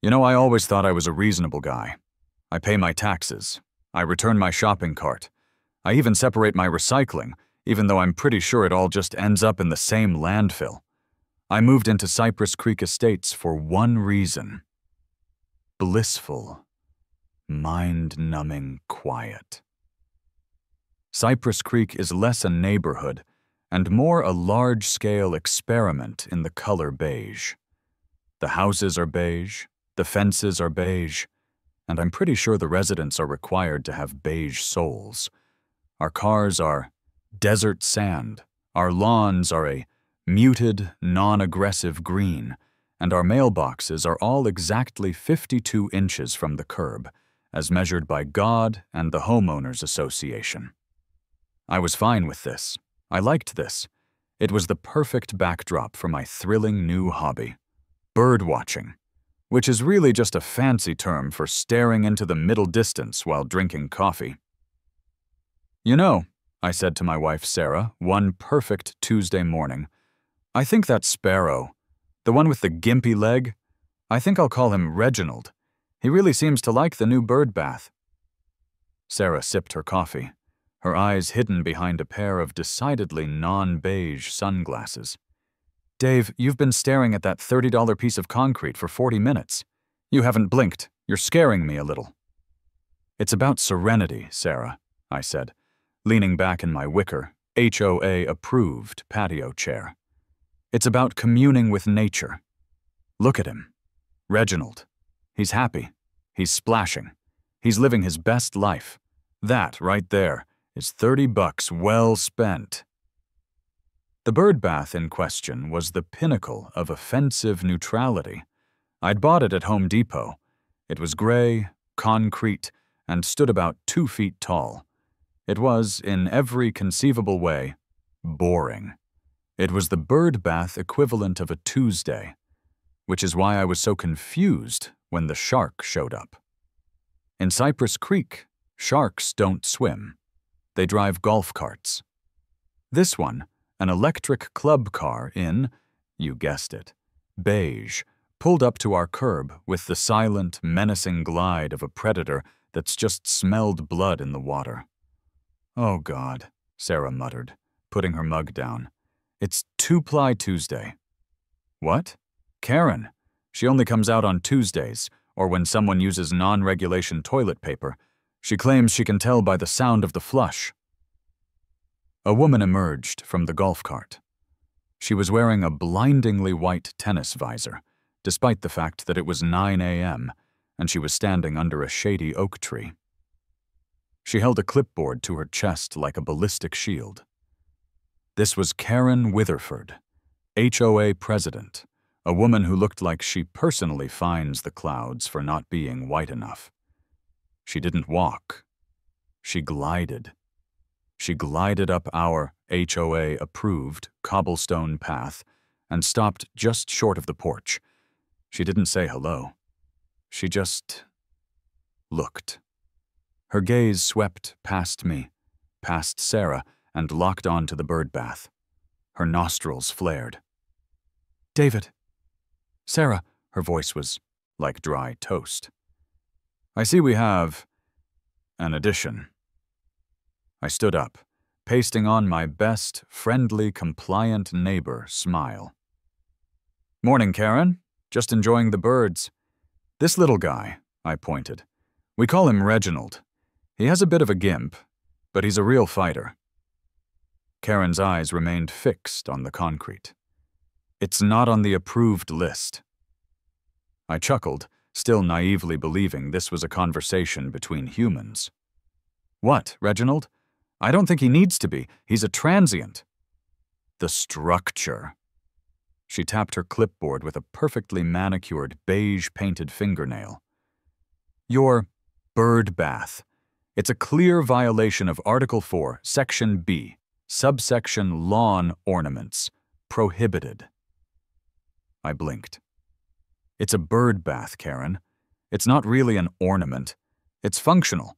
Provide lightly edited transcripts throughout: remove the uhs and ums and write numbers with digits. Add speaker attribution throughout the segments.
Speaker 1: You know, I always thought I was a reasonable guy. I pay my taxes. I return my shopping cart. I even separate my recycling, even though I'm pretty sure it all just ends up in the same landfill. I moved into Cypress Creek Estates for one reason. Blissful, mind-numbing quiet. Cypress Creek is less a neighborhood and more a large-scale experiment in the color beige. The houses are beige, the fences are beige, and I'm pretty sure the residents are required to have beige souls. Our cars are desert sand, our lawns are a muted, non-aggressive green, and our mailboxes are all exactly 52 inches from the curb, as measured by God and the Homeowners Association. I was fine with this. I liked this. It was the perfect backdrop for my thrilling new hobby, bird watching, which is really just a fancy term for staring into the middle distance while drinking coffee. You know, I said to my wife Sarah one perfect Tuesday morning, I think that sparrow, the one with the gimpy leg, I think I'll call him Reginald. He really seems to like the new bird bath. Sarah sipped her coffee, her eyes hidden behind a pair of decidedly non-beige sunglasses. Dave, you've been staring at that $30 piece of concrete for 40 minutes. You haven't blinked. You're scaring me a little. It's about serenity, Sarah, I said, leaning back in my wicker, HOA-approved patio chair. It's about communing with nature. Look at him. Reginald. He's happy. He's splashing. He's living his best life. That, right there, is $30 well spent. The bird bath in question was the pinnacle of offensive neutrality. I'd bought it at Home Depot. It was gray, concrete, and stood about 2 feet tall. It was, in every conceivable way, boring. It was the bird bath equivalent of a Tuesday, which is why I was so confused when the shark showed up. In Cypress Creek, sharks don't swim. They drive golf carts. This one, an electric club car in, you guessed it, beige, pulled up to our curb with the silent, menacing glide of a predator that's just smelled blood in the water. Oh, God, Sarah muttered, putting her mug down. It's Two-Ply Tuesday. What? Karen. She only comes out on Tuesdays, or when someone uses non-regulation toilet paper. She claims she can tell by the sound of the flush. A woman emerged from the golf cart. She was wearing a blindingly white tennis visor, despite the fact that it was 9 a.m., and she was standing under a shady oak tree. She held a clipboard to her chest like a ballistic shield. This was Karen Witherford, HOA president, a woman who looked like she personally fines the clouds for not being white enough. She didn't walk. She glided. She glided up our HOA-approved cobblestone path and stopped just short of the porch. She didn't say hello. She just looked. Her gaze swept past me, past Sarah, and locked on to the bird bath. Her nostrils flared. David. Sarah, her voice was like dry toast. I see we have an addition. I stood up, pasting on my best, friendly, compliant neighbor smile. Morning, Karen. Just enjoying the birds. This little guy, I pointed. We call him Reginald. He has a bit of a gimp, but he's a real fighter. Karen's eyes remained fixed on the concrete. It's not on the approved list. I chuckled, still naively believing this was a conversation between humans. What, Reginald? I don't think he needs to be. He's a transient. The structure. She tapped her clipboard with a perfectly manicured beige-painted fingernail. Your bird bath. It's a clear violation of Article 4, Section B, subsection lawn ornaments. Prohibited. I blinked. It's a bird bath, Karen. It's not really an ornament. It's functional.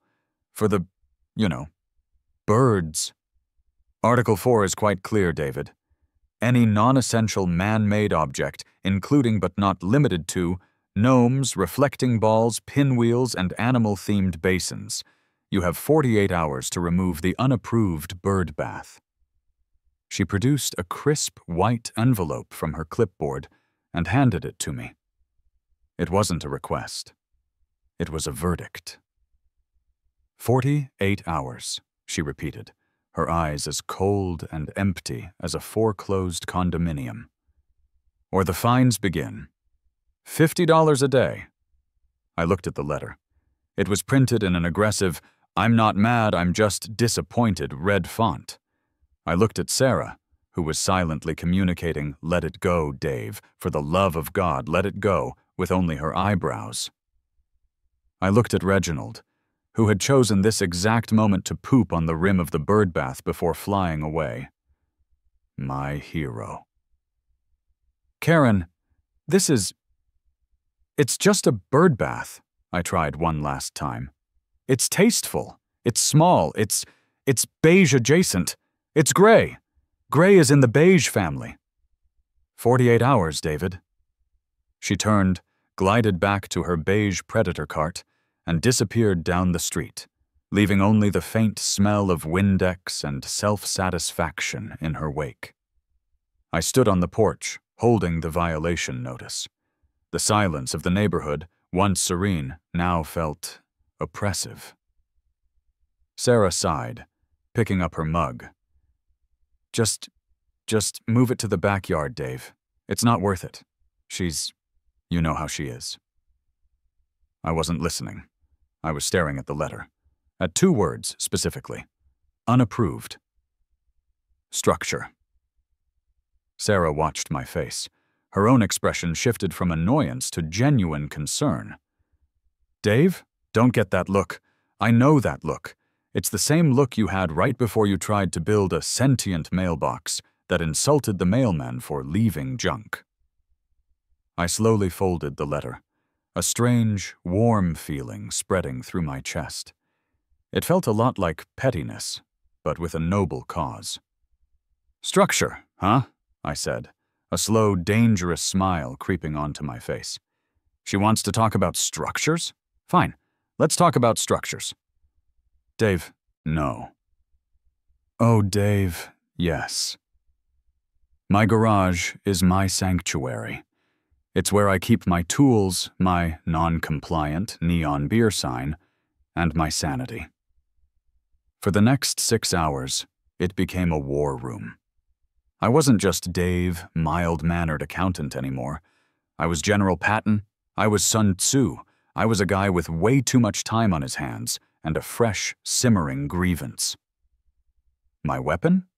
Speaker 1: For the, birds. Article 4 is quite clear, David. Any non-essential man-made object, including but not limited to Gnomes, reflecting balls, pinwheels, and animal-themed basins. You have 48 hours to remove the unapproved bird bath. She produced a crisp, white envelope from her clipboard and handed it to me. It wasn't a request. It was a verdict. 48 hours, she repeated, her eyes as cold and empty as a foreclosed condominium. Or the fines begin. $50 a day. I looked at the letter. It was printed in an aggressive, "I'm not mad, I'm just disappointed" red font. I looked at Sarah, who was silently communicating, "Let it go, Dave. For the love of God, let it go," with only her eyebrows. I looked at Reginald, who had chosen this exact moment to poop on the rim of the bird bath before flying away. My hero. "Karen, it's just a bird bath," I tried one last time. "It's tasteful. It's small. It's beige adjacent. It's gray. Gray is in the beige family." 48 hours, David. She turned, glided back to her beige predator cart, and disappeared down the street, leaving only the faint smell of Windex and self-satisfaction in her wake. I stood on the porch, holding the violation notice. The silence of the neighborhood, once serene, now felt oppressive. Sarah sighed, picking up her mug. Just move it to the backyard, Dave. It's not worth it. You know how she is." I wasn't listening. I was staring at the letter. At 2 words, specifically. Unapproved. Structure. Sarah watched my face. Her own expression shifted from annoyance to genuine concern. "Dave, don't get that look. I know that look. It's the same look you had right before you tried to build a sentient mailbox that insulted the mailman for leaving junk." I slowly folded the letter, a strange, warm feeling spreading through my chest. It felt a lot like pettiness, but with a noble cause. "Structure, huh?" I said, a slow, dangerous smile creeping onto my face. "She wants to talk about structures? Fine, let's talk about structures." "Dave, no." "Oh, Dave, yes. My garage is my sanctuary. It's where I keep my tools, my non-compliant neon beer sign, and my sanity." For the next 6 hours, it became a war room. I wasn't just Dave, mild-mannered accountant anymore. I was General Patton. I was Sun Tzu. I was a guy with way too much time on his hands and a fresh, simmering grievance. My weapon?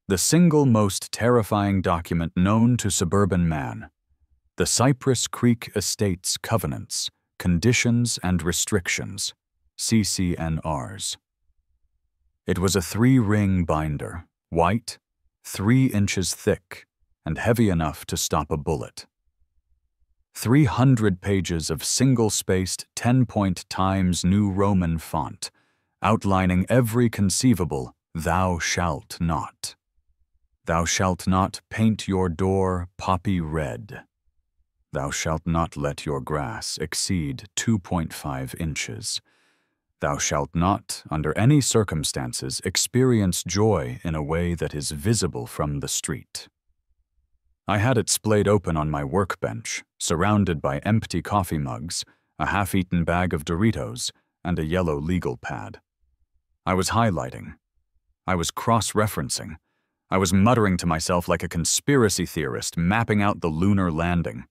Speaker 1: The single most terrifying document known to suburban man. The Cypress Creek Estates Covenants, Conditions and Restrictions, CCNRs. It was a 3-ring binder, white, 3 inches thick, and heavy enough to stop a bullet. 300 pages of single-spaced 10-point Times New Roman font, outlining every conceivable "thou shalt not." Thou shalt not paint your door poppy red. Thou shalt not let your grass exceed 2.5 inches. Thou shalt not, under any circumstances, experience joy in a way that is visible from the street. I had it splayed open on my workbench, surrounded by empty coffee mugs, a half-eaten bag of Doritos, and a yellow legal pad. I was highlighting. I was cross-referencing. I was muttering to myself like a conspiracy theorist mapping out the lunar landing.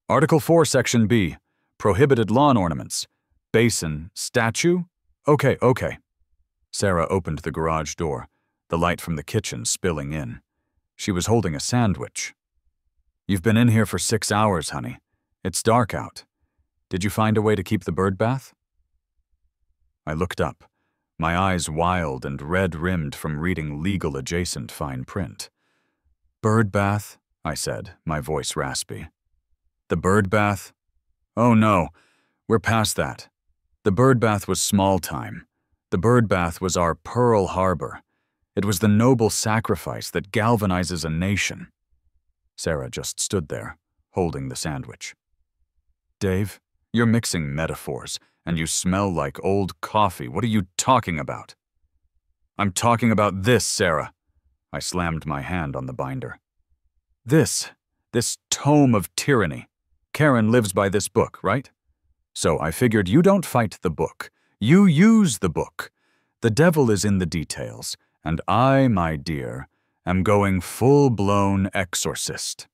Speaker 1: Article 4, Section B, prohibited lawn ornaments. Basin, statue? Okay. Sarah opened the garage door, the light from the kitchen spilling in. She was holding a sandwich. "You've been in here for 6 hours, honey. It's dark out. Did you find a way to keep the bird bath?" I looked up, my eyes wild and red-rimmed from reading legal-adjacent fine print. "Bird bath?" I said, my voice raspy. "The bird bath? Oh no, we're past that. The bird bath was small time. The bird bath was our Pearl Harbor. It was the noble sacrifice that galvanizes a nation." Sarah just stood there, holding the sandwich. Dave, you're mixing metaphors, and you smell like old coffee. What are you talking about? I'm talking about this, Sarah. I slammed my hand on the binder. This tome of tyranny. Karen lives by this book, right? So I figured you don't fight the book. You use the book. The devil is in the details, and I, my dear, am going full-blown exorcist.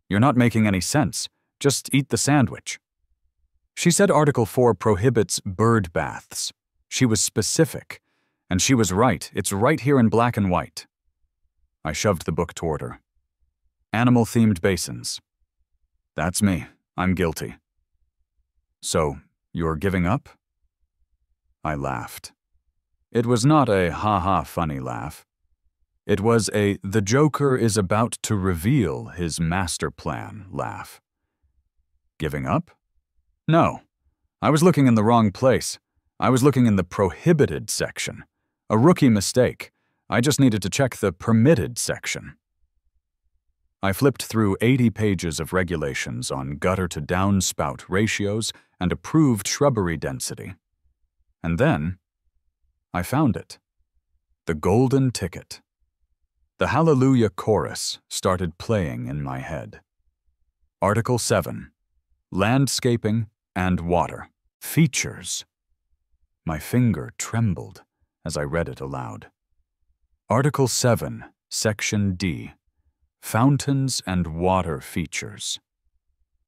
Speaker 1: You're not making any sense. Just eat the sandwich. She said Article 4 prohibits bird baths. She was specific, and she was right. It's right here in black and white. I shoved the book toward her. Animal-themed basins. That's me. I'm guilty. So, you're giving up? I laughed. It was not a ha-ha funny laugh. It was a the Joker is about to reveal his master plan laugh. Giving up? No. I was looking in the wrong place. I was looking in the prohibited section. A rookie mistake. I just needed to check the permitted section. I flipped through 80 pages of regulations on gutter-to-downspout ratios and approved shrubbery density. And then, I found it. The golden ticket. The Hallelujah chorus started playing in my head. Article 7. Landscaping and water. Features. My finger trembled as I read it aloud. Article 7, Section D. Fountains and water features.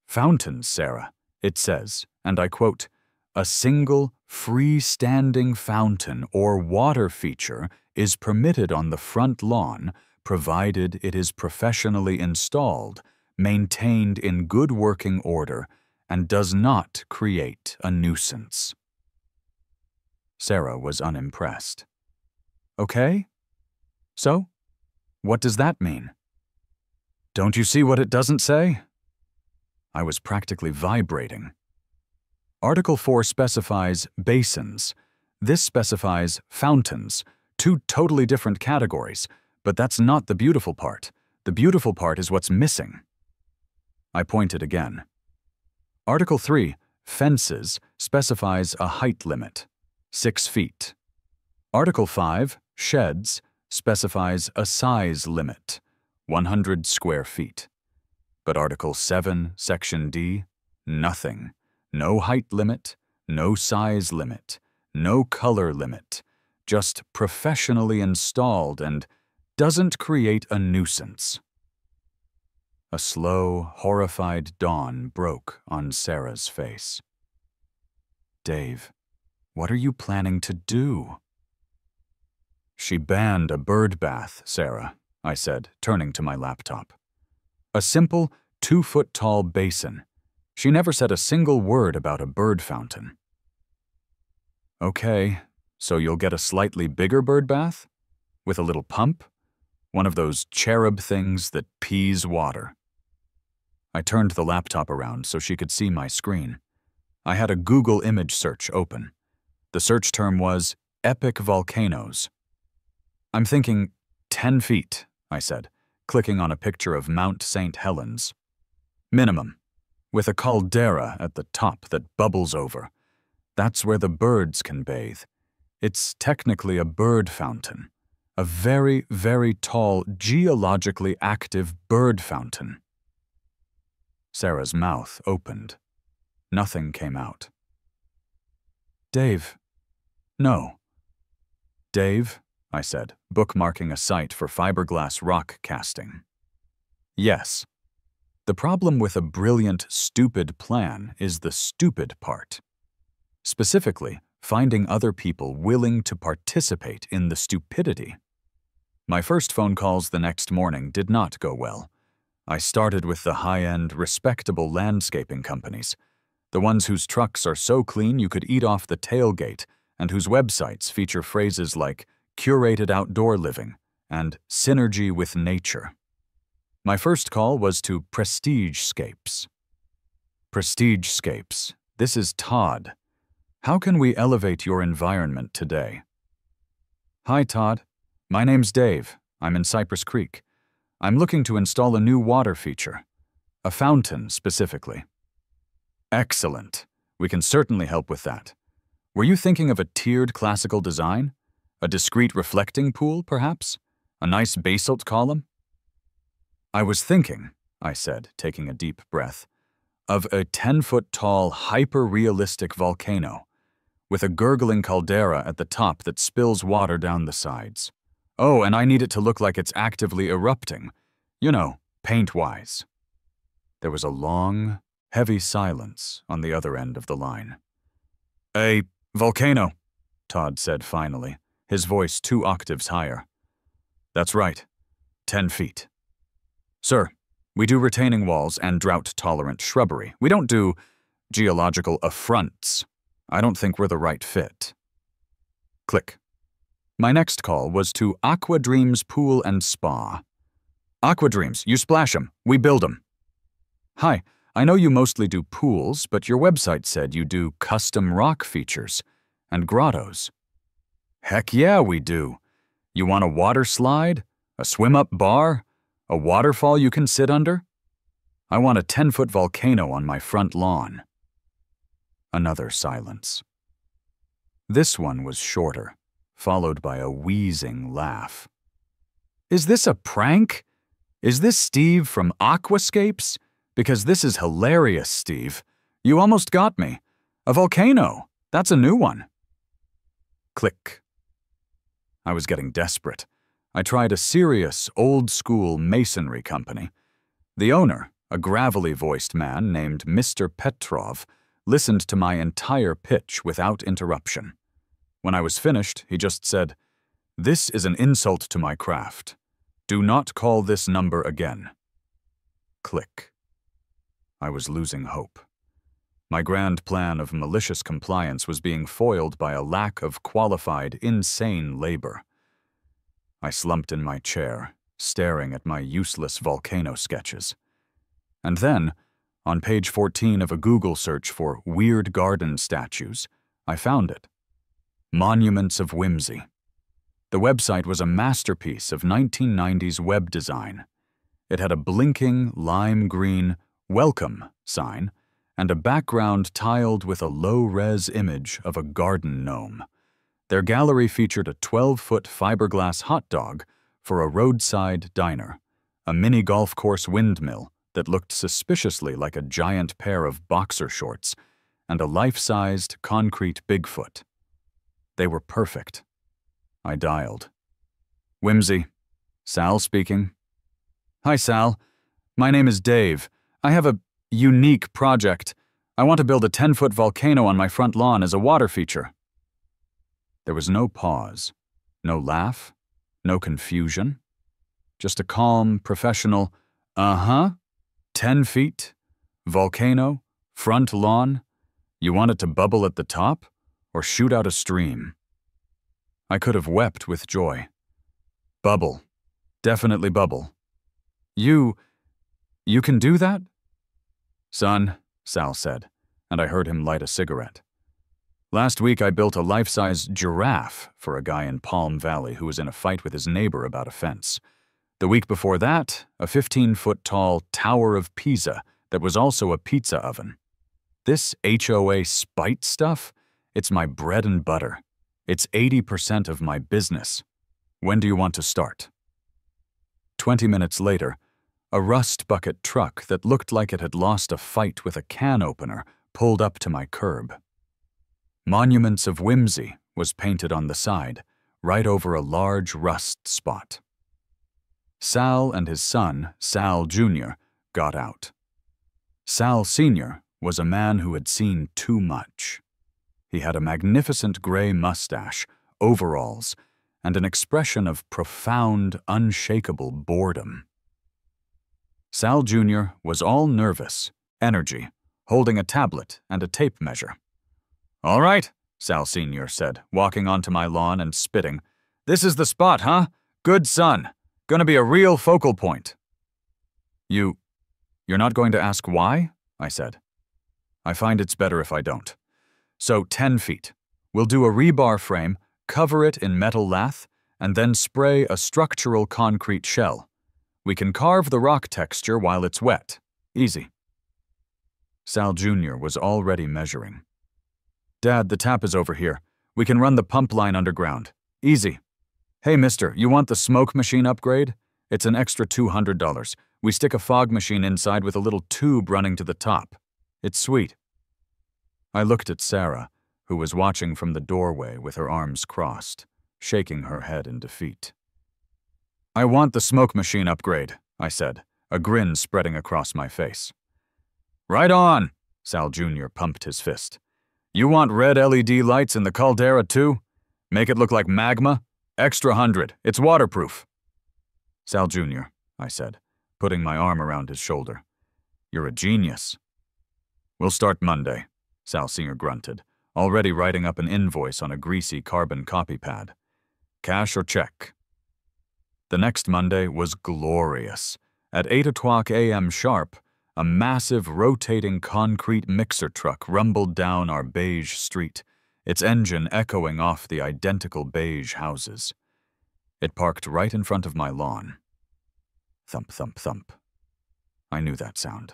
Speaker 1: Fountains, Sarah, it says, and I quote, a single freestanding fountain or water feature is permitted on the front lawn provided it is professionally installed, maintained in good working order, and does not create a nuisance. Sarah was unimpressed. Okay? So, what does that mean? Don't you see what it doesn't say? I was practically vibrating. Article 4 specifies basins. This specifies fountains, two totally different categories, but that's not the beautiful part. The beautiful part is what's missing. I pointed again. Article 3, fences, specifies a height limit, 6 feet. Article 5, sheds, specifies a size limit, 100 square feet. But Article 7, Section D, nothing. No height limit, no size limit, no color limit, just professionally installed and doesn't create a nuisance. A slow, horrified dawn broke on Sarah's face. Dave, what are you planning to do? She banned a bird bath, Sarah, I said, turning to my laptop. A simple, 2-foot-tall basin. She never said a single word about a bird fountain. Okay, so you'll get a slightly bigger bird bath? With a little pump? One of those cherub things that pees water. I turned the laptop around so she could see my screen. I had a Google image search open. The search term was epic volcanoes. I'm thinking 10 feet, I said, clicking on a picture of Mount St. Helens. Minimum, with a caldera at the top that bubbles over. That's where the birds can bathe. It's technically a bird fountain. A very, very tall, geologically active bird fountain. Sarah's mouth opened. Nothing came out. Dave. No. Dave, I said, bookmarking a site for fiberglass rock casting. Yes. The problem with a brilliant, stupid plan is the stupid part. Specifically, finding other people willing to participate in the stupidity. My first phone calls the next morning did not go well. I started with the high-end, respectable landscaping companies, the ones whose trucks are so clean you could eat off the tailgate and whose websites feature phrases like curated outdoor living and synergy with nature. My first call was to Prestigescapes. Prestigescapes, this is Todd. How can we elevate your environment today? Hi, Todd. My name's Dave. I'm in Cypress Creek. I'm looking to install a new water feature. A fountain, specifically. Excellent. We can certainly help with that. Were you thinking of a tiered classical design? A discrete reflecting pool, perhaps? A nice basalt column? I was thinking, I said, taking a deep breath, of a 10-foot-tall, hyper-realistic volcano, with a gurgling caldera at the top that spills water down the sides. Oh, and I need it to look like it's actively erupting. You know, paint-wise. There was a long, heavy silence on the other end of the line. A volcano, Todd said finally, his voice 2 octaves higher. That's right, 10 feet. Sir, we do retaining walls and drought-tolerant shrubbery. We don't do geological affronts. I don't think we're the right fit. Click. My next call was to Aqua Dreams Pool and Spa. Aqua Dreams, you splash 'em, we build 'em. Hi, I know you mostly do pools, but your website said you do custom rock features and grottos. Heck yeah, we do. You want a water slide? A swim-up bar? A waterfall you can sit under? I want a 10-foot volcano on my front lawn. Another silence. This one was shorter, followed by a wheezing laugh. Is this a prank? Is this Steve from Aquascapes? Because this is hilarious, Steve. You almost got me. A volcano. That's a new one. Click. I was getting desperate. I tried a serious, old-school masonry company. The owner, a gravelly-voiced man named Mr. Petrov, listened to my entire pitch without interruption. When I was finished, he just said, "This is an insult to my craft. Do not call this number again." Click. I was losing hope. My grand plan of malicious compliance was being foiled by a lack of qualified, insane labor. I slumped in my chair, staring at my useless volcano sketches. And then, on page 14 of a Google search for weird garden statues, I found it. Monuments of Whimsy. The website was a masterpiece of 1990s web design. It had a blinking, lime green, welcome sign, and a background tiled with a low-res image of a garden gnome. Their gallery featured a 12-foot fiberglass hot dog for a roadside diner, a mini golf course windmill that looked suspiciously like a giant pair of boxer shorts, and a life-sized concrete Bigfoot. They were perfect. I dialed. Whimsy. Sal speaking. Hi, Sal. My name is Dave. I have a unique project. I want to build a 10-foot volcano on my front lawn as a water feature. There was no pause, no laugh, no confusion. Just a calm, professional, 10 feet, volcano, front lawn. You want it to bubble at the top or shoot out a stream? I could have wept with joy. Bubble. Definitely bubble. You can do that? Son, Sal said, and I heard him light a cigarette. Last week I built a life-size giraffe for a guy in Palm Valley who was in a fight with his neighbor about a fence. The week before that, a 15-foot-tall Tower of Pisa that was also a pizza oven. This HOA spite stuff, it's my bread and butter. It's 80% of my business. When do you want to start? 20 minutes later, a rust bucket truck that looked like it had lost a fight with a can opener pulled up to my curb. Monuments of Whimsy was painted on the side, right over a large rust spot. Sal and his son, Sal Jr., got out. Sal Sr. was a man who had seen too much. He had a magnificent gray mustache, overalls, and an expression of profound, unshakable boredom. Sal Jr. was all nervous, energy, holding a tablet and a tape measure. "All right," Sal Sr. said, walking onto my lawn and spitting. "This is the spot, huh? Good son. Gonna be a real focal point." You're not going to ask why?" I said. "I find it's better if I don't. So 10 feet. We'll do a rebar frame, cover it in metal lath, and then spray a structural concrete shell. We can carve the rock texture while it's wet. Easy." Sal Jr. was already measuring. "Dad, the tap is over here. We can run the pump line underground. Easy. Hey, mister, you want the smoke machine upgrade? It's an extra $200. We stick a fog machine inside with a little tube running to the top. It's sweet." I looked at Sarah, who was watching from the doorway with her arms crossed, shaking her head in defeat. "I want the smoke machine upgrade," I said, a grin spreading across my face. "Right on," Sal Jr. pumped his fist. "You want red LED lights in the caldera too? Make it look like magma? Extra 100. It's waterproof." "Sal Jr.," I said, putting my arm around his shoulder. "You're a genius." "We'll start Monday," Sal Sr. grunted, already writing up an invoice on a greasy carbon copy pad. "Cash or check?" The next Monday was glorious. At 8 o'clock a.m. sharp, a massive rotating concrete mixer truck rumbled down our beige street, its engine echoing off the identical beige houses. It parked right in front of my lawn. Thump, thump, thump. I knew that sound.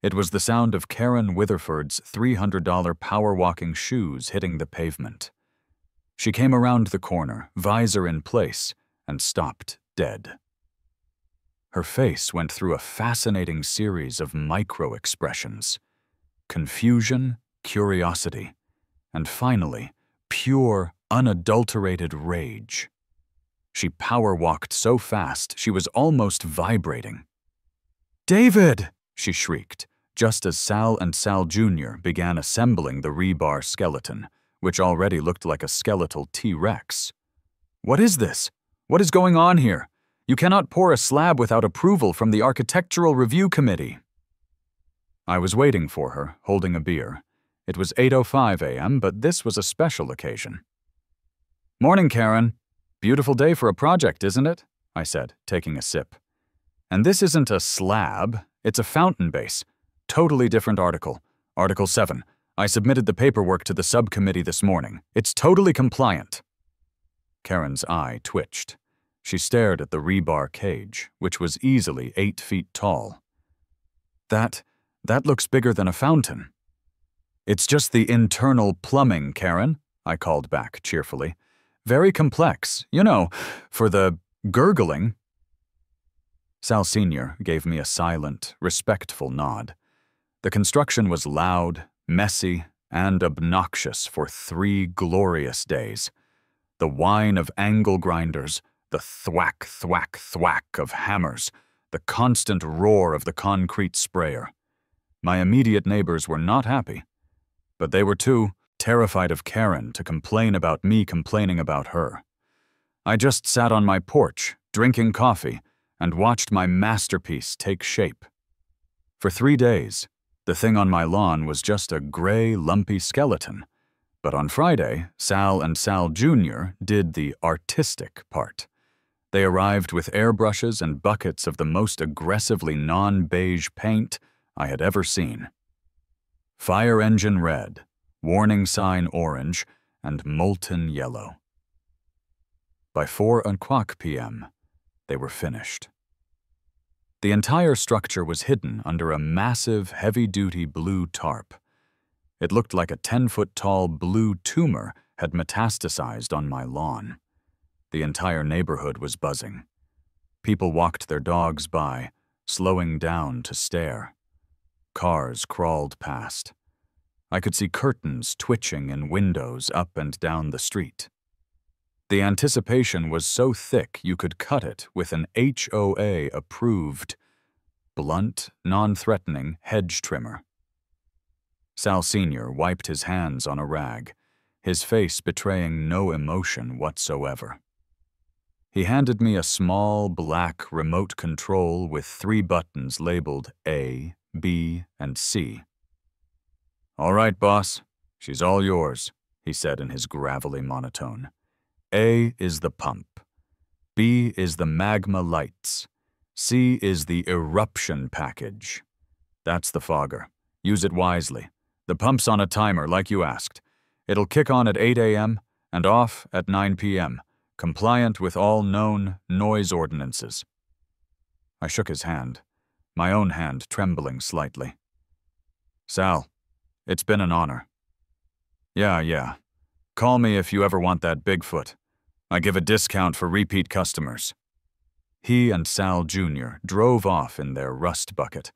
Speaker 1: It was the sound of Karen Witherford's $300 power-walking shoes hitting the pavement. She came around the corner, visor in place, and stopped dead. Her face went through a fascinating series of micro-expressions: confusion, curiosity, and finally, pure, unadulterated rage. She power-walked so fast she was almost vibrating. "David!" she shrieked, just as Sal and Sal Jr. began assembling the rebar skeleton, which already looked like a skeletal T-Rex. "What is this? What is going on here? You cannot pour a slab without approval from the Architectural Review Committee." I was waiting for her, holding a beer. It was 8:05 a.m., but this was a special occasion. "Morning, Karen. Beautiful day for a project, isn't it?" I said, taking a sip. "And this isn't a slab, it's a fountain base. Totally different article. Article 7. I submitted the paperwork to the subcommittee this morning. It's totally compliant." Karen's eye twitched. She stared at the rebar cage, which was easily 8 feet tall. That looks bigger than a fountain." "It's just the internal plumbing, Karen," I called back cheerfully. "Very complex, you know, for the gurgling." Sal Sr. gave me a silent, respectful nod. The construction was loud, messy, and obnoxious for 3 glorious days. The whine of angle grinders, the thwack, thwack, thwack of hammers, the constant roar of the concrete sprayer. My immediate neighbors were not happy, but they were too terrified of Karen to complain about me complaining about her. I just sat on my porch, drinking coffee, and watched my masterpiece take shape. For 3 days, the thing on my lawn was just a gray, lumpy skeleton, but on Friday, Sal and Sal Jr. did the artistic part. They arrived with airbrushes and buckets of the most aggressively non-beige paint I had ever seen. Fire engine red, warning sign orange, and molten yellow. By 4 o'clock p.m., they were finished. The entire structure was hidden under a massive, heavy-duty blue tarp. It looked like a 10-foot-tall blue tumor had metastasized on my lawn. The entire neighborhood was buzzing. People walked their dogs by, slowing down to stare. Cars crawled past. I could see curtains twitching in windows up and down the street. The anticipation was so thick you could cut it with an HOA-approved, blunt, non-threatening hedge trimmer. Sal Sr. wiped his hands on a rag, his face betraying no emotion whatsoever. He handed me a small, black remote control with 3 buttons labeled A, B, and C. "All right, boss. She's all yours," he said in his gravelly monotone. "A is the pump. B is the magma lights. C is the eruption package. That's the fogger. Use it wisely. The pump's on a timer, like you asked. It'll kick on at 8 a.m. and off at 9 p.m., compliant with all known noise ordinances." I shook his hand, my own hand trembling slightly. Sal, it's been an honor. Yeah. Call me if you ever want that Bigfoot. I give a discount for repeat customers. He and Sal Jr. drove off in their rust bucket,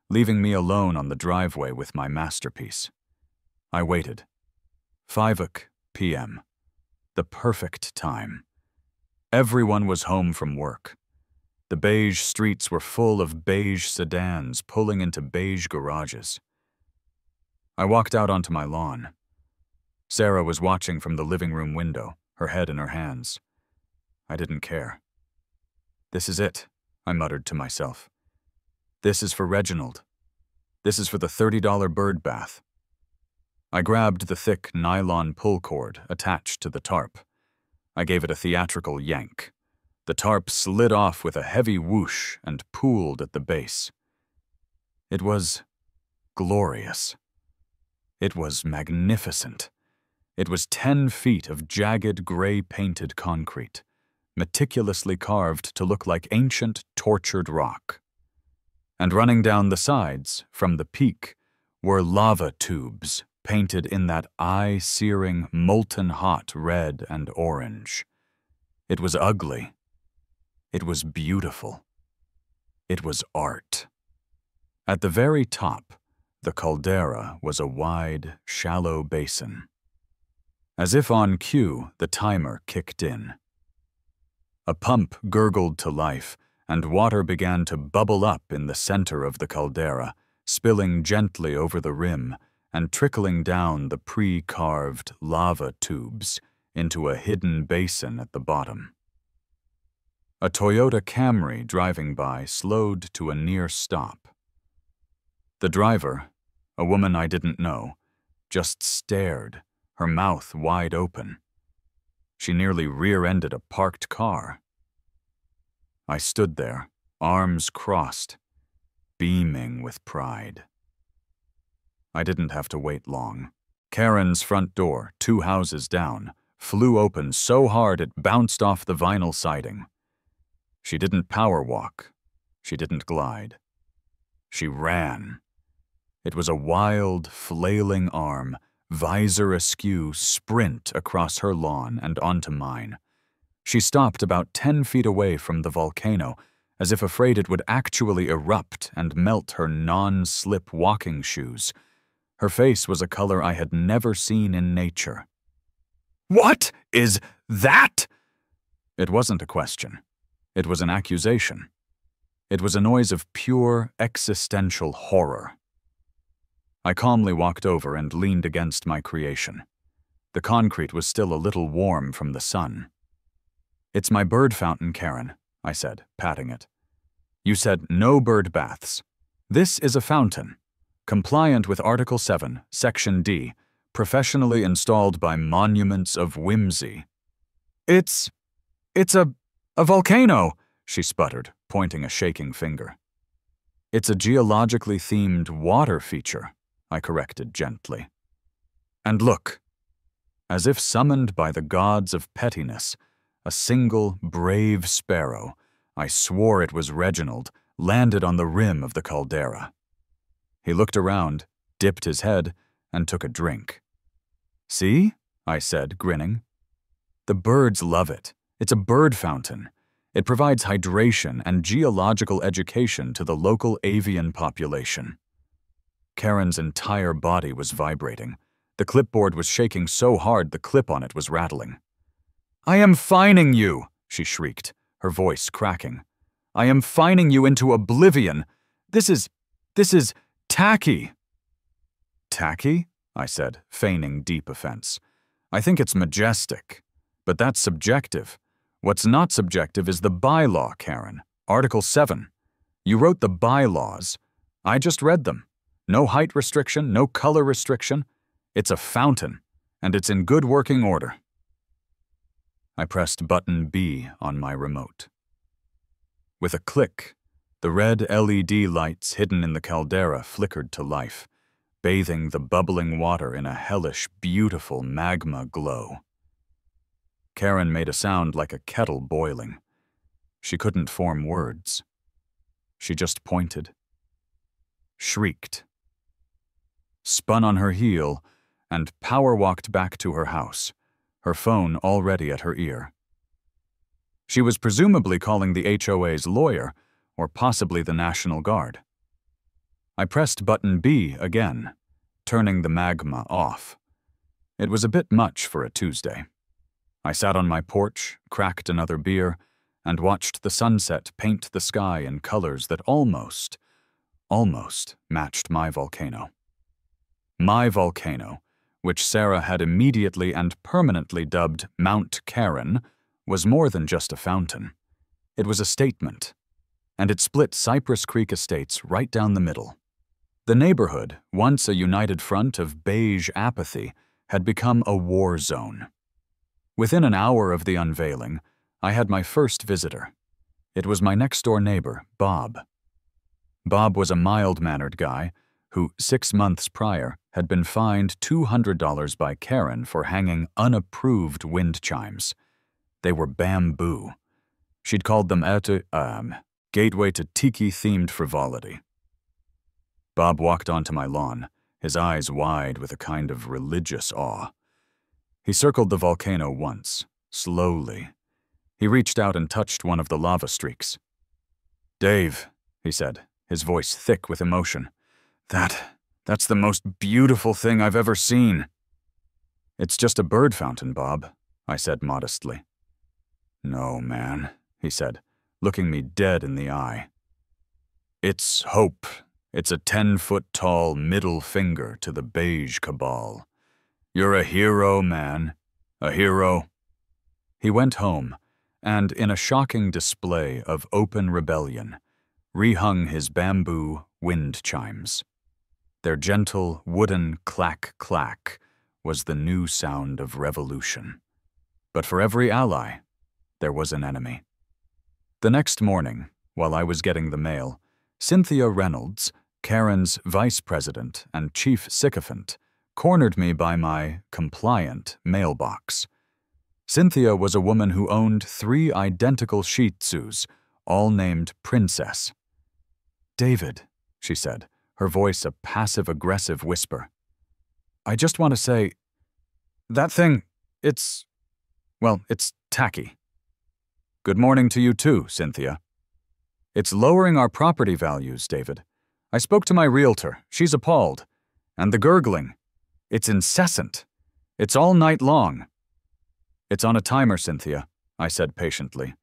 Speaker 1: leaving me alone on the driveway with my masterpiece. I waited. 5 p.m. The perfect time. Everyone was home from work. The beige streets were full of beige sedans pulling into beige garages. I walked out onto my lawn. Sarah was watching from the living room window, her head in her hands. I didn't care. This is it, I muttered to myself. This is for Reginald. This is for the $30 bird bath. I grabbed the thick nylon pull cord attached to the tarp. I gave it a theatrical yank. The tarp slid off with a heavy whoosh and pooled at the base. It was glorious. It was magnificent. It was 10 feet of jagged gray-painted concrete, meticulously carved to look like ancient, tortured rock. And running down the sides, from the peak, were lava tubes painted in that eye-searing, molten-hot red and orange. It was ugly. It was beautiful. It was art. At the very top, the caldera was a wide, shallow basin. As if on cue, the timer kicked in. A pump gurgled to life, and water began to bubble up in the center of the caldera, spilling gently over the rim and trickling down the pre-carved lava tubes into a hidden basin at the bottom. A Toyota Camry driving by slowed to a near stop. The driver, a woman I didn't know, just stared, her mouth wide open. She nearly rear-ended a parked car. I stood there, arms crossed, beaming with pride. I didn't have to wait long. Karen's front door, 2 houses down, flew open so hard it bounced off the vinyl siding. She didn't power walk. She didn't glide. She ran. It was a wild, flailing arm, visor askew, sprint across her lawn and onto mine. She stopped about 10 feet away from the volcano, as if afraid it would actually erupt and melt her non-slip walking shoes. Her face was a color I had never seen in nature. "What is that?" It wasn't a question. It was an accusation. It was a noise of pure, existential horror. I calmly walked over and leaned against my creation. The concrete was still a little warm from the sun. "It's my bird fountain, Karen," I said, patting it. "You said no bird baths. This is a fountain, compliant with Article 7, Section D, professionally installed by Monuments of Whimsy." It's a volcano," she sputtered, pointing a shaking finger. "It's a geologically themed water feature," I corrected gently. And look, as if summoned by the gods of pettiness, a single brave sparrow, I swore it was Reginald, landed on the rim of the caldera. He looked around, dipped his head, and took a drink. "See?" I said, grinning. "The birds love it. It's a bird fountain. It provides hydration and geological education to the local avian population." Karen's entire body was vibrating. The clipboard was shaking so hard the clip on it was rattling. "I am fining you!" she shrieked, her voice cracking. "I am fining you into oblivion! This is tacky!" "Tacky?" I said, feigning deep offense. "I think it's majestic. But that's subjective. What's not subjective is the bylaw, Karen. Article 7. You wrote the bylaws. I just read them. No height restriction, no color restriction. It's a fountain, and it's in good working order." I pressed button B on my remote. With a click, the red LED lights hidden in the caldera flickered to life, bathing the bubbling water in a hellish, beautiful magma glow. Karen made a sound like a kettle boiling. She couldn't form words. She just pointed. Shrieked. spun on her heel, and power-walked back to her house, her phone already at her ear. She was presumably calling the HOA's lawyer, or possibly the National Guard. I pressed button B again, turning the magma off. It was a bit much for a Tuesday. I sat on my porch, cracked another beer, and watched the sunset paint the sky in colors that almost matched my volcano. My volcano, which Sarah had immediately and permanently dubbed Mount Karen, was more than just a fountain. It was a statement, and it split Cypress Creek Estates right down the middle. The neighborhood, once a united front of beige apathy, had become a war zone. Within an hour of the unveiling, I had my first visitor. It was my next-door neighbor, Bob. Bob was a mild-mannered guy who, 6 months prior, had been fined $200 by Karen for hanging unapproved wind chimes. They were bamboo. She'd called them gateway to tiki-themed frivolity. Bob walked onto my lawn, his eyes wide with a kind of religious awe. He circled the volcano once, slowly. He reached out and touched one of the lava streaks. "Dave," he said, his voice thick with emotion, that's the most beautiful thing I've ever seen." "It's just a bird fountain, Bob," I said modestly. "No, man," he said, looking me dead in the eye. "It's hope. It's a 10-foot-tall middle finger to the beige cabal. You're a hero, man. A hero." He went home, and in a shocking display of open rebellion, rehung his bamboo wind chimes. Their gentle wooden clack-clack was the new sound of revolution. But for every ally, there was an enemy. The next morning, while I was getting the mail, Cynthia Reynolds, Karen's vice president and chief sycophant, cornered me by my compliant mailbox. Cynthia was a woman who owned 3 identical Shih Tzus, all named Princess. "David," she said, her voice a passive-aggressive whisper, "I just want to say, that thing, it's tacky." "Good morning to you too, Cynthia." "It's lowering our property values, David. I spoke to my realtor. She's appalled. And the gurgling. It's incessant. It's all night long." "It's on a timer, Cynthia," I said patiently.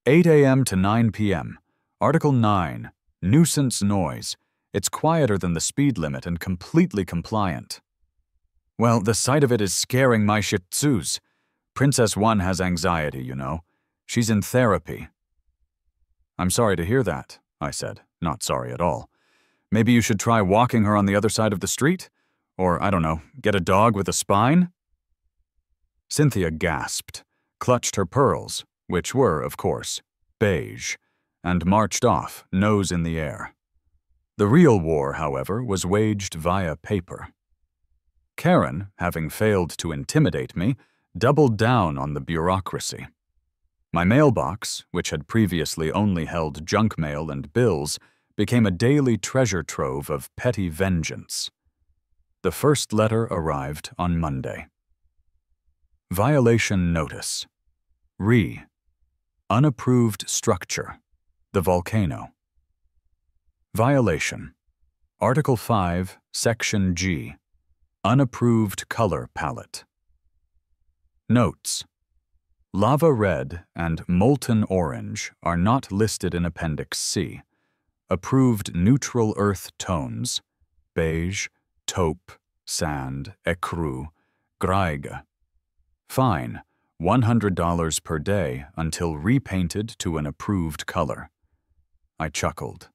Speaker 1: 8 a.m. to 9 p.m. Article 9, nuisance noise. It's quieter than the speed limit and completely compliant. "Well, the sight of it is scaring my Shih Tzus. Princess 1 has anxiety, you know. She's in therapy." "I'm sorry to hear that," I said, not sorry at all. "Maybe you should try walking her on the other side of the street? Or, I don't know, get a dog with a spine?" Cynthia gasped, clutched her pearls, which were, of course, beige, and marched off, nose in the air. The real war, however, was waged via paper. Karen, having failed to intimidate me, doubled down on the bureaucracy. My mailbox, which had previously only held junk mail and bills, became a daily treasure trove of petty vengeance. The first letter arrived on Monday. Violation notice. Unapproved structure. The volcano. Violation. Article 5, Section G. Unapproved color palette. Notes. Lava red and molten orange are not listed in Appendix C. Approved neutral earth tones, beige, taupe, sand, ecru, graiga. Fine, $100 per day until repainted to an approved color. I chuckled.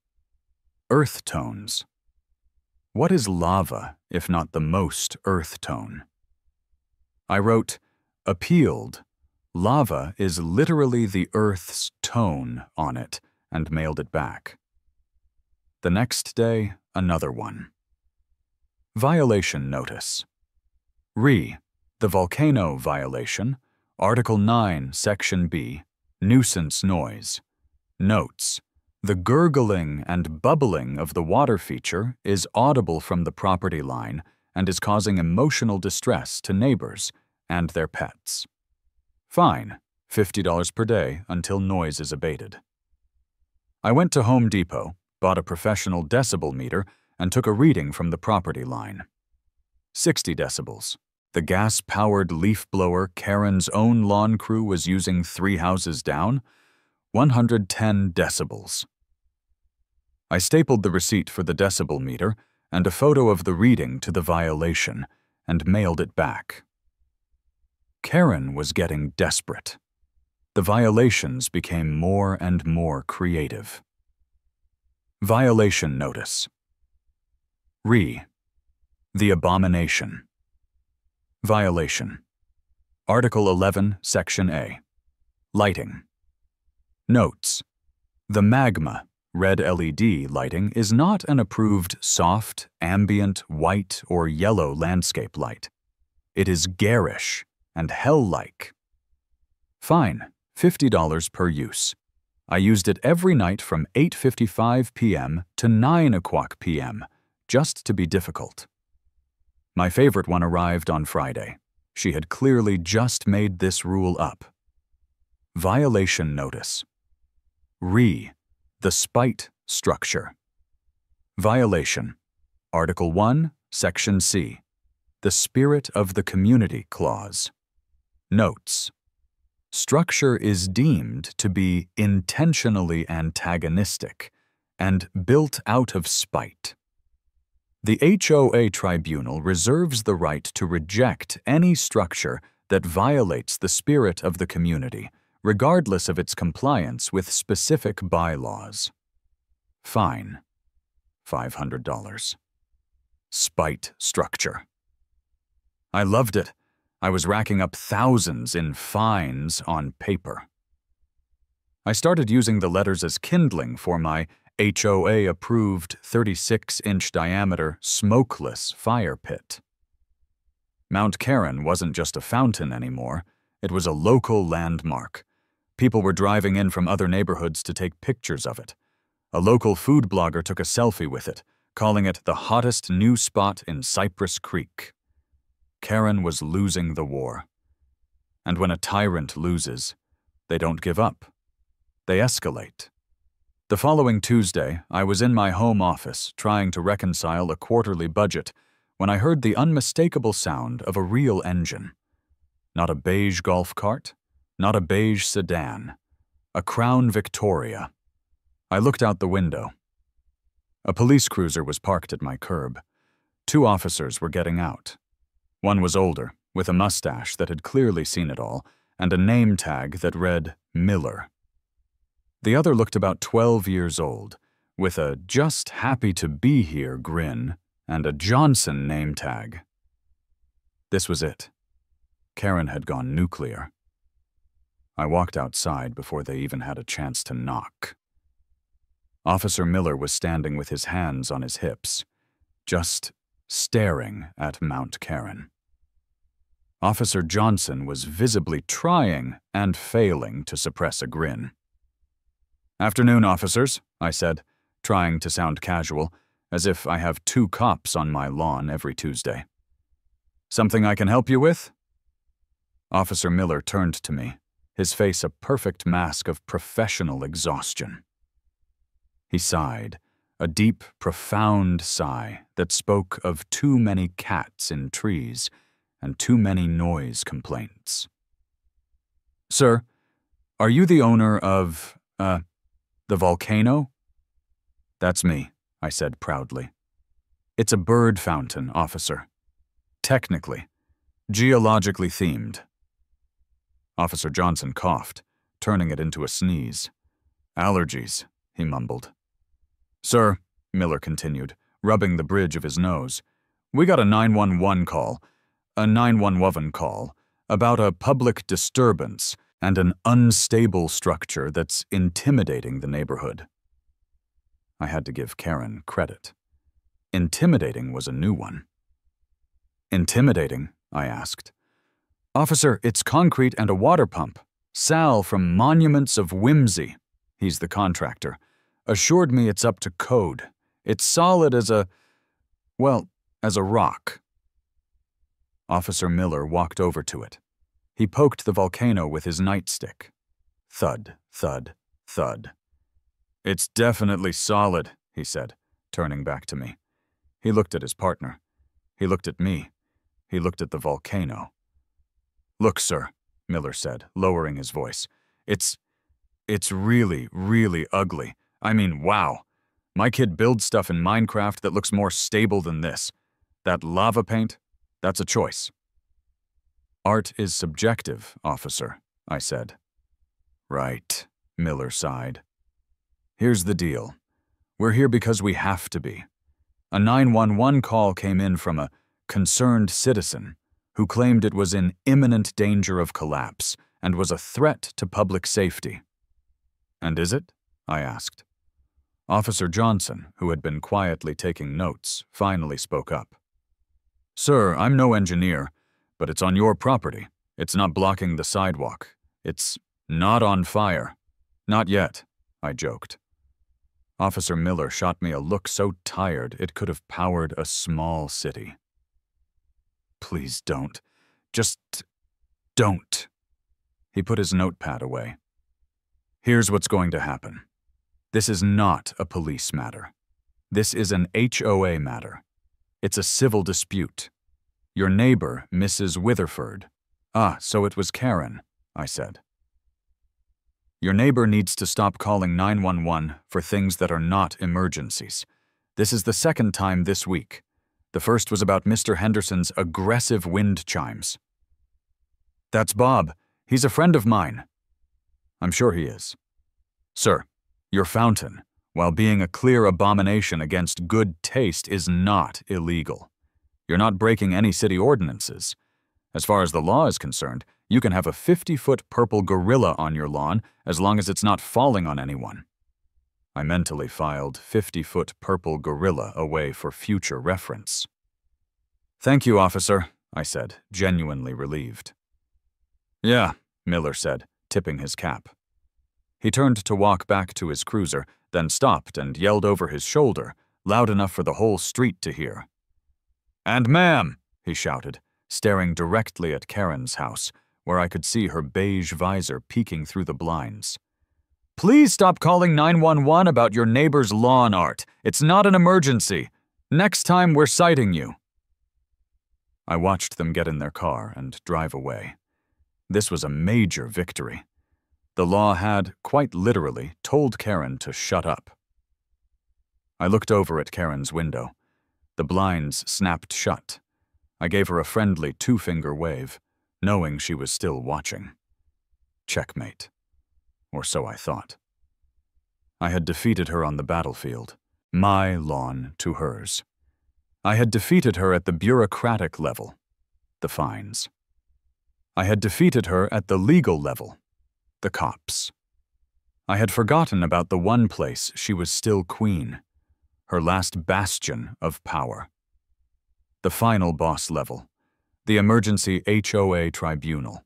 Speaker 1: Earth tones. What is lava, if not the most earth tone? I wrote, appealed. Lava is literally the Earth's tone on it, and mailed it back. The next day, another one. Violation notice. The volcano violation, Article 9, Section B, nuisance noise. Notes. The gurgling and bubbling of the water feature is audible from the property line and is causing emotional distress to neighbors and their pets. Fine, $50 per day until noise is abated. I went to Home Depot, bought a professional decibel meter, and took a reading from the property line. 60 decibels. The gas-powered leaf blower Karen's own lawn crew was using 3 houses down, 110 decibels. I stapled the receipt for the decibel meter and a photo of the reading to the violation and mailed it back. Karen was getting desperate. The violations became more and more creative. Violation notice. The abomination. Violation. Article 11, Section A. Lighting. Notes. The Magma red LED lighting is not an approved soft, ambient, white, or yellow landscape light. It is garish and hell-like. Fine, $50 per use. I used it every night from 8:55 p.m. to 9:00 p.m., just to be difficult. My favorite one arrived on Friday. She had clearly just made this rule up. Violation notice. The spite structure. Violation. Article 1, Section C. The Spirit of the Community Clause. Notes. Structure is deemed to be intentionally antagonistic and built out of spite. The HOA Tribunal reserves the right to reject any structure that violates the spirit of the community, regardless of its compliance with specific bylaws. Fine. $500. Spite structure. I loved it. I was racking up thousands in fines on paper. I started using the letters as kindling for my HOA-approved 36-inch diameter smokeless fire pit. Mount Karen wasn't just a fountain anymore. It was a local landmark. People were driving in from other neighborhoods to take pictures of it. A local food blogger took a selfie with it, calling it the hottest new spot in Cypress Creek. Karen was losing the war. And when a tyrant loses, they don't give up. They escalate. The following Tuesday, I was in my home office trying to reconcile a quarterly budget when I heard the unmistakable sound of a real engine. Not a beige golf cart, not a beige sedan, a Crown Victoria. I looked out the window. A police cruiser was parked at my curb. 2 officers were getting out. One was older, with a mustache that had clearly seen it all, and a name tag that read Miller. The other looked about 12 years old, with a just happy to be here grin and a Johnson name tag. This was it. Karen had gone nuclear. I walked outside before they even had a chance to knock. Officer Miller was standing with his hands on his hips, just staring at Mount Karen. Officer Johnson was visibly trying and failing to suppress a grin. "Afternoon, officers," I said, trying to sound casual, as if I have 2 cops on my lawn every Tuesday. "Something I can help you with?" Officer Miller turned to me, his face a perfect mask of professional exhaustion. He sighed, a deep, profound sigh that spoke of too many cats in trees and too many noise complaints. "Sir, are you the owner of, the volcano?" "That's me," I said proudly. "It's a bird fountain, officer. Technically, geologically themed." Officer Johnson coughed, turning it into a sneeze. "Allergies," he mumbled. "Sir," Miller continued, rubbing the bridge of his nose, "we got a 911 call, about a public disturbance and an unstable structure that's intimidating the neighborhood." I had to give Karen credit. Intimidating was a new one. "Intimidating?" I asked. "Officer, it's concrete and a water pump. Sal from Monuments of Whimsy," he's the contractor, "assured me it's up to code. It's solid as a rock." Officer Miller walked over to it. He poked the volcano with his nightstick. Thud, thud, thud. "It's definitely solid," he said, turning back to me. He looked at his partner. He looked at me. He looked at the volcano. "Look, sir," Miller said, lowering his voice. It's really, really ugly. I mean, wow. My kid builds stuff in Minecraft that looks more stable than this. That lava paint, that's a choice." "Art is subjective, officer," I said. "Right," Miller sighed. "Here's the deal. We're here because we have to be. A 911 call came in from a concerned citizen who claimed it was in imminent danger of collapse and was a threat to public safety." "And is it?" I asked. Officer Johnson, who had been quietly taking notes, finally spoke up. "Sir, I'm no engineer, but it's on your property. It's not blocking the sidewalk. It's not on fire. Not yet," I joked. Officer Miller shot me a look so tired it could have powered a small city. "Please don't. Just don't." He put his notepad away. "Here's what's going to happen. This is not a police matter. This is an HOA matter. It's a civil dispute. Your neighbor, Mrs. Witherford." "Ah, so it was Karen," I said. "Your neighbor needs to stop calling 911 for things that are not emergencies. This is the second time this week. The first was about Mr. Henderson's aggressive wind chimes." "That's Bob. He's a friend of mine." "I'm sure he is." "Sir, your fountain, while being a clear abomination against good taste, is not illegal. You're not breaking any city ordinances. As far as the law is concerned, you can have a 50-foot purple gorilla on your lawn as long as it's not falling on anyone." I mentally filed 50-foot purple gorilla away for future reference. "Thank you, officer," I said, genuinely relieved. "Yeah," Miller said, tipping his cap. He turned to walk back to his cruiser, then stopped and yelled over his shoulder, loud enough for the whole street to hear. "And ma'am," he shouted, staring directly at Karen's house, where I could see her beige visor peeking through the blinds. "Please stop calling 911 about your neighbor's lawn art. It's not an emergency. Next time we're citing you." I watched them get in their car and drive away. This was a major victory. The law had, quite literally, told Karen to shut up. I looked over at Karen's window. The blinds snapped shut. I gave her a friendly two-finger wave, knowing she was still watching. Checkmate. Or so I thought. I had defeated her on the battlefield, my lawn to hers. I had defeated her at the bureaucratic level, the fines. I had defeated her at the legal level, the cops. I had forgotten about the one place she was still queen, her last bastion of power. The final boss level, the emergency HOA tribunal.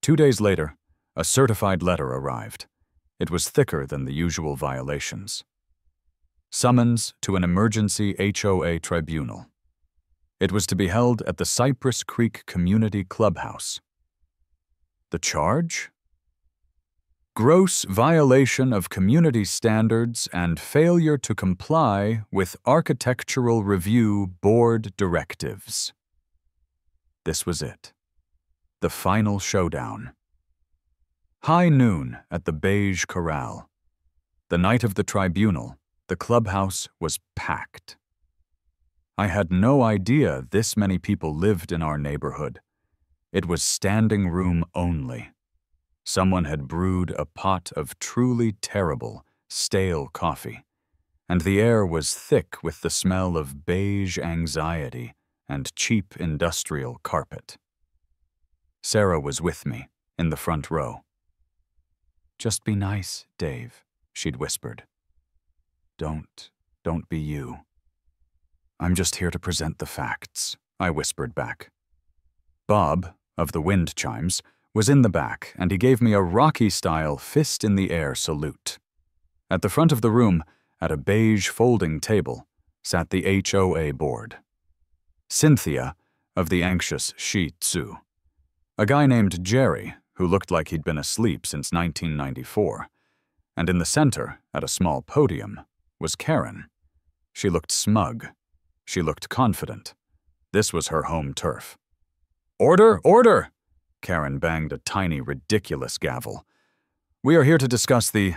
Speaker 1: 2 days later, a certified letter arrived. It was thicker than the usual violations. Summons to an emergency HOA tribunal. It was to be held at the Cypress Creek Community Clubhouse. The charge? Gross violation of community standards and failure to comply with Architectural Review Board directives. This was it. The final showdown. High noon at the Beige Corral. The night of the tribunal, the clubhouse was packed. I had no idea this many people lived in our neighborhood. It was standing room only. Someone had brewed a pot of truly terrible, stale coffee, and the air was thick with the smell of beige anxiety and cheap industrial carpet. Sarah was with me, in the front row. "Just be nice, Dave," she'd whispered. Don't be you." "I'm just here to present the facts," I whispered back. Bob, of the wind chimes, was in the back, and he gave me a Rocky-style fist-in-the-air salute. At the front of the room, at a beige folding table, sat the HOA board. Cynthia, of the anxious Shih Tzu. A guy named Jerry, who looked like he'd been asleep since 1994. And in the center, at a small podium, was Karen. She looked smug. She looked confident. This was her home turf. "Order, order!" Karen banged a tiny, ridiculous gavel. "We are here to discuss the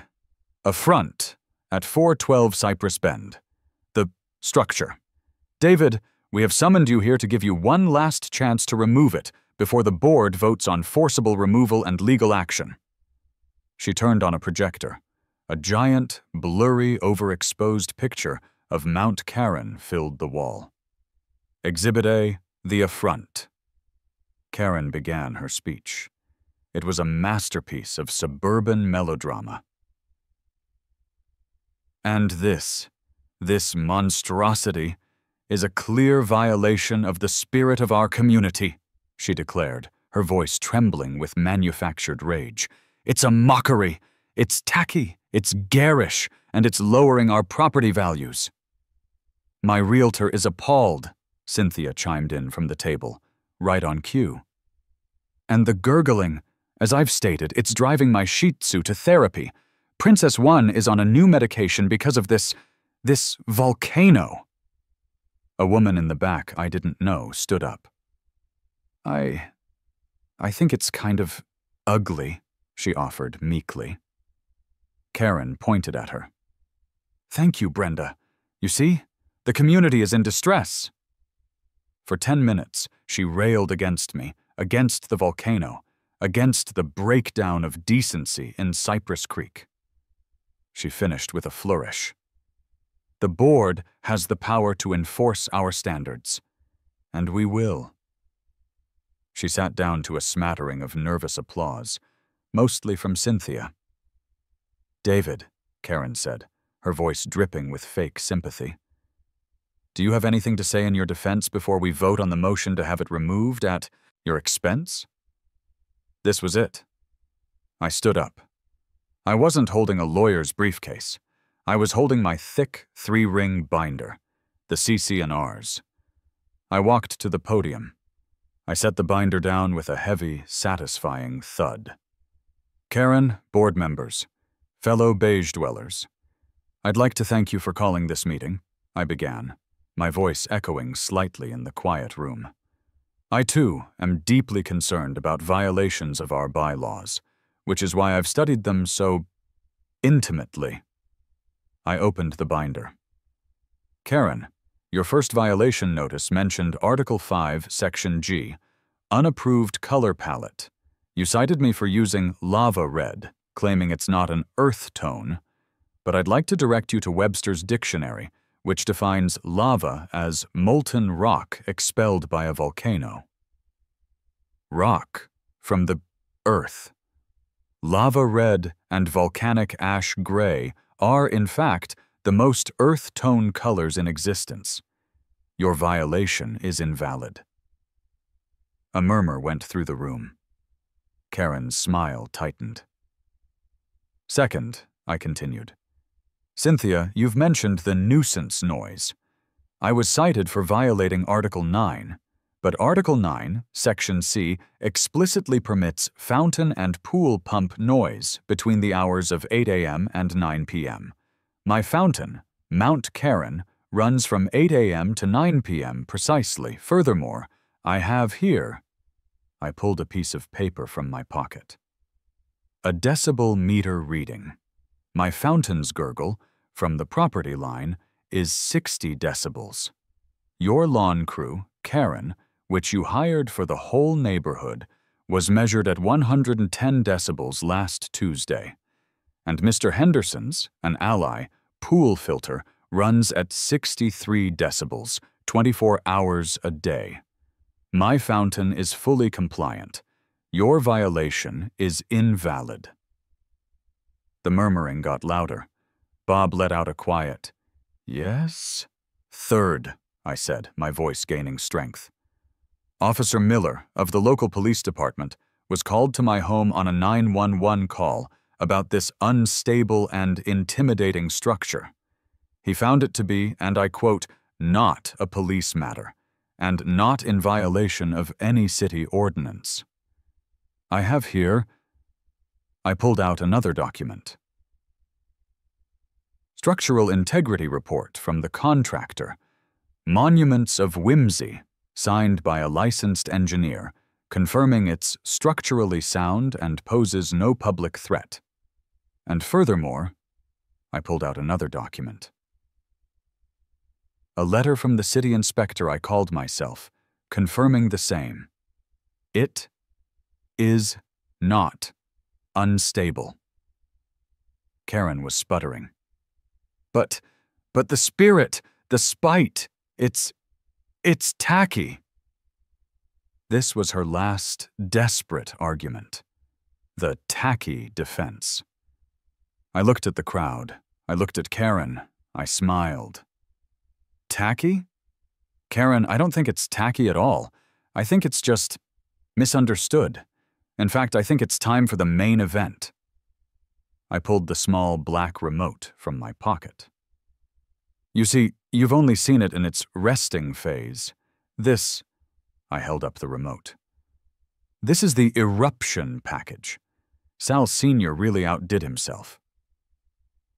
Speaker 1: affront at 412 Cypress Bend. The structure. David, we have summoned you here to give you one last chance to remove it before the board votes on forcible removal and legal action." She turned on a projector. A giant, blurry, overexposed picture of Mount Karen filled the wall. Exhibit A, The Affront. Karen began her speech. It was a masterpiece of suburban melodrama. "And this monstrosity, is a clear violation of the spirit of our community," she declared, her voice trembling with manufactured rage. "It's a mockery. It's tacky. It's garish, and it's lowering our property values." "My realtor is appalled," Cynthia chimed in from the table, right on cue. "And the gurgling, as I've stated, it's driving my Shih Tzu to therapy. Princess One is on a new medication because of this volcano." A woman in the back I didn't know stood up. I think it's kind of ugly," she offered meekly. Karen pointed at her. "Thank you, Brenda. You see, the community is in distress." For 10 minutes, she railed against me, against the volcano, against the breakdown of decency in Cypress Creek. She finished with a flourish. "The board has the power to enforce our standards, and we will." She sat down to a smattering of nervous applause, mostly from Cynthia. "David," Karen said, her voice dripping with fake sympathy, "do you have anything to say in your defense before we vote on the motion to have it removed at your expense?" This was it. I stood up. I wasn't holding a lawyer's briefcase. I was holding my thick 3-ring binder, the CC&Rs. I walked to the podium. I set the binder down with a heavy, satisfying thud. "Karen, board members, fellow beige dwellers, I'd like to thank you for calling this meeting," I began, my voice echoing slightly in the quiet room. "I, too, am deeply concerned about violations of our bylaws, which is why I've studied them so intimately." I opened the binder. "Karen, your first violation notice mentioned Article 5, Section G, unapproved color palette. You cited me for using lava red, claiming it's not an earth tone, but I'd like to direct you to Webster's dictionary, which defines lava as molten rock expelled by a volcano." Rock from the earth. Lava red and volcanic ash gray are, in fact, the most earth tone colors in existence. Your violation is invalid. A murmur went through the room. Karen's smile tightened. "Second," I continued, "Cynthia, you've mentioned the nuisance noise. I was cited for violating Article 9, but Article 9, Section C, explicitly permits fountain and pool pump noise between the hours of 8 a.m. and 9 p.m. My fountain, Mount Karen, runs from 8 a.m. to 9 p.m. precisely. Furthermore, I have here—" I pulled a piece of paper from my pocket. "A decibel meter reading. My fountain's gurgle, from the property line, is 60 decibels. Your lawn crew, Karen, which you hired for the whole neighborhood, was measured at 110 decibels last Tuesday. And Mr. Henderson's, an ally, pool filter runs at 63 decibels, 24 hours a day. My fountain is fully compliant. Your violation is invalid." The murmuring got louder. Bob let out a quiet, "Yes?" "Third," I said, my voice gaining strength. Officer Miller, of the local police department, was called to my home on a 911 call about this unstable and intimidating structure. He found it to be, and I quote, "not a police matter, and not in violation of any city ordinance. I have here. I pulled out another document. Structural integrity report from the contractor. Monuments of Whimsy, signed by a licensed engineer, confirming it's structurally sound and poses no public threat. And furthermore, I pulled out another document. A letter from the city inspector I called myself, confirming the same. It is not unstable. Karen was sputtering. But the spirit, the spite, it's tacky. This was her last desperate argument. The tacky defense. I looked at the crowd. I looked at Karen. I smiled. Tacky? Karen, I don't think it's tacky at all. I think it's just misunderstood. In fact, I think it's time for the main event. I pulled the small black remote from my pocket. You see, you've only seen it in its resting phase. I held up the remote. This is the eruption package. Sal Sr. really outdid himself.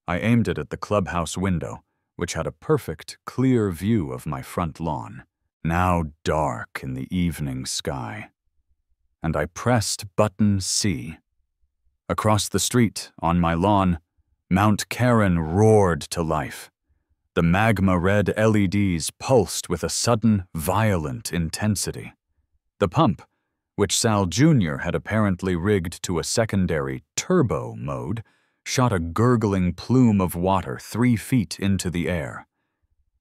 Speaker 1: I aimed it at the clubhouse window, which had a perfect, clear view of my front lawn, now dark in the evening sky. And I pressed button C. Across the street, on my lawn, Mount Karen roared to life. The magma-red LEDs pulsed with a sudden, violent intensity. The pump, which Sal Jr. had apparently rigged to a secondary turbo mode, shot a gurgling plume of water 3 feet into the air.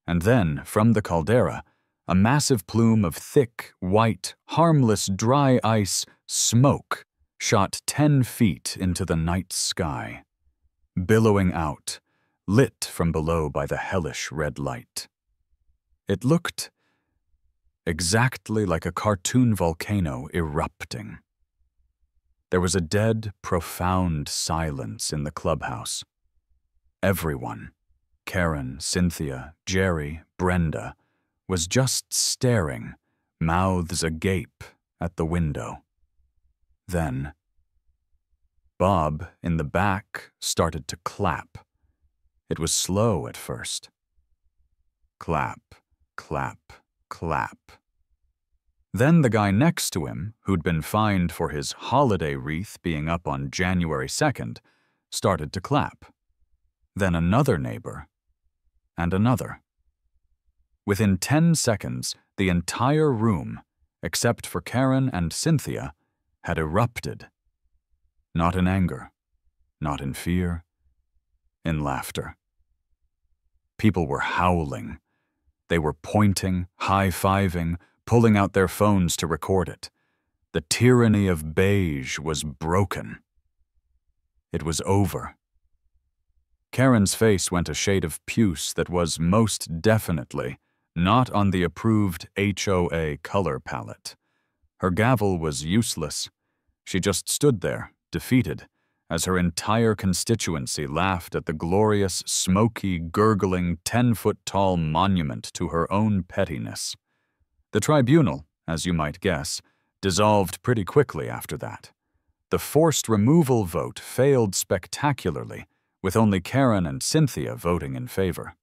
Speaker 1: And then, from the caldera, a massive plume of thick, white, harmless dry ice smoke shot 10 feet into the night sky, billowing out, lit from below by the hellish red light. It looked exactly like a cartoon volcano erupting. There was a dead, profound silence in the clubhouse. Everyone, Karen, Cynthia, Jerry, Brenda, was just staring, mouths agape, at the window. Then, Bob, in the back, started to clap. It was slow at first. Clap, clap, clap. Then the guy next to him, who'd been fined for his holiday wreath being up on January 2nd, started to clap. Then another neighbor, and another. Within 10 seconds, the entire room, except for Karen and Cynthia, had erupted. Not in anger, not in fear, in laughter. People were howling. They were pointing, high-fiving, pulling out their phones to record it. The tyranny of beige was broken. It was over. Karen's face went a shade of puce that was most definitely not on the approved HOA color palette. Her gavel was useless. She just stood there, defeated, as her entire constituency laughed at the glorious, smoky, gurgling, 10-foot-tall monument to her own pettiness. The tribunal, as you might guess, dissolved pretty quickly after that. The forced removal vote failed spectacularly, with only Karen and Cynthia voting in favor.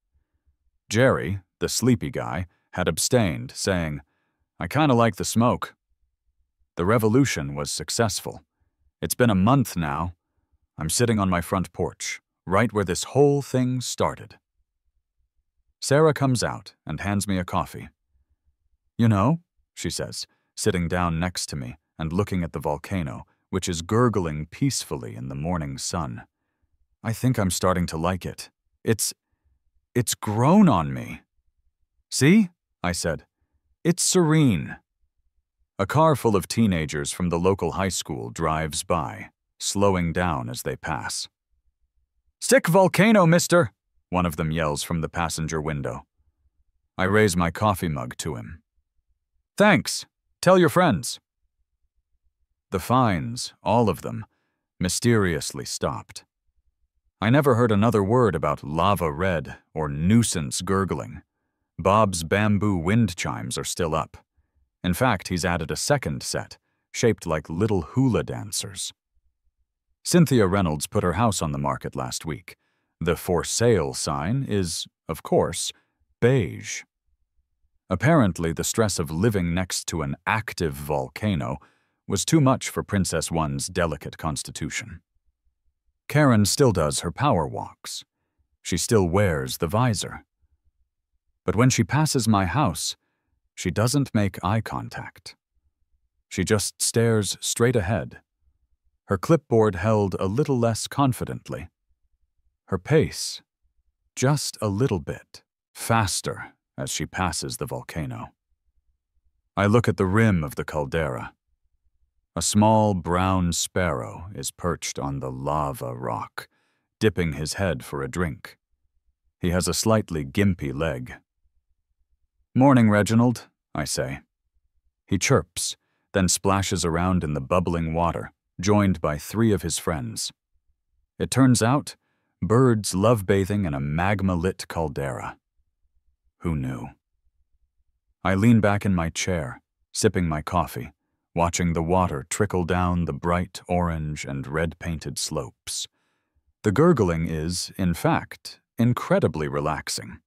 Speaker 1: Jerry, the sleepy guy, had abstained, saying, "I kinda like the smoke." The revolution was successful. It's been a month now. I'm sitting on my front porch, right where this whole thing started. Sarah comes out and hands me a coffee. "You know," she says, sitting down next to me and looking at the volcano, which is gurgling peacefully in the morning sun. "I think I'm starting to like it. It's grown on me." "See?" I said. "It's serene." A car full of teenagers from the local high school drives by, slowing down as they pass. "Sick volcano, mister!" one of them yells from the passenger window. I raise my coffee mug to him. "Thanks. Tell your friends." The fines, all of them, mysteriously stopped. I never heard another word about lava red or nuisance gurgling. Bob's bamboo wind chimes are still up. In fact, he's added a second set, shaped like little hula dancers. Cynthia Reynolds put her house on the market last week. The for sale sign is, of course, beige. Apparently, the stress of living next to an active volcano was too much for Princess One's delicate constitution. Karen still does her power walks. She still wears the visor. But when she passes my house, she doesn't make eye contact. She just stares straight ahead, her clipboard held a little less confidently. Her pace, just a little bit, faster as she passes the volcano. I look at the rim of the caldera. A small brown sparrow is perched on the lava rock, dipping his head for a drink. He has a slightly gimpy leg. "Morning, Reginald," I say. He chirps, then splashes around in the bubbling water, joined by 3 of his friends. It turns out, birds love bathing in a magma-lit caldera. Who knew? I lean back in my chair, sipping my coffee, watching the water trickle down the bright orange and red-painted slopes. The gurgling is, in fact, incredibly relaxing.